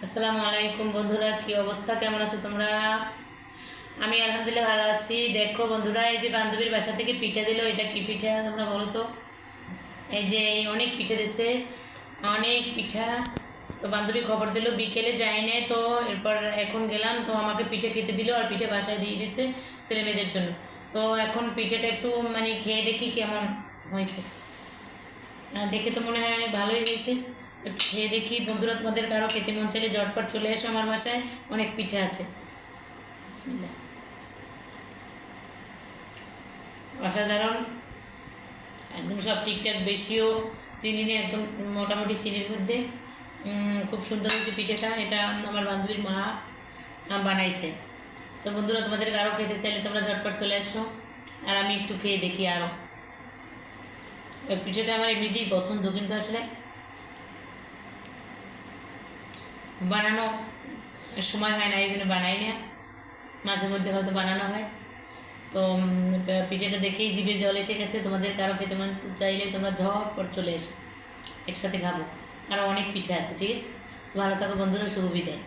আসসালামু আলাইকুম বন্ধুরা, কি অবস্থা, কেমন আছো তোমরা? আমি আলহামদুলিল্লাহ ভালো আছি। দেখো বন্ধুরা, এই যে বান্ধবীর বাসা থেকে পিঠা দিল, এটা কি পিঠা তোমরা বলো তো? এই যে অনেক পিঠা দিছে, অনেক পিঠা। তো বান্ধবী খবর দিল, বিকেলে যাই নাই তো, এরপর এখন গেলাম তো আমাকে পিঠে খেতে দিল আর পিঠে বাসায় দিয়ে দিচ্ছে ছেলে মেয়েদের জন্য। তো এখন পিঠেটা একটু মানে খেয়ে দেখি কেমন হয়েছে। দেখে তো মনে হয় অনেক ভালোই হয়েছে। তো খেয়ে দেখি বন্ধুরা, তোমাদের কারো খেতে মন চাইলে ঝটপট চলে এসো আমার বাসায়, অনেক পিঠে আছে। বিসমিল্লাহ। অসাধারণ, একদম সব ঠিকঠাক, বেশিও চিনি নেই, একদম মোটামুটি চিনির মধ্যে। খুব সুন্দর হয়েছে পিঠেটা। এটা আমার বান্ধবীর মা বানাইছে। তো বন্ধুরা, তোমাদের কারো খেতে চাইলে তোমরা ঝটপট চলে আসো, আর আমি একটু খেয়ে দেখি আরও। ওই পিঠেটা আমার এমনিতেই পছন্দ, কিন্তু আসলে বানানো সময় হয় না, এই জন্য বানাই না। মাঝে মধ্যে হয়তো বানানো হয়। তো পিঠেটা দেখেই জিভে জল এসে গেছে। তোমাদের কারো খেতে মন চাইলে তোমরা ঝটপট চলে এসো, একসাথে খাবো। আরও অনেক পিঠে আছে, ঠিক আছে? ভালো থাকো বন্ধুরা, শুভ বিদায়।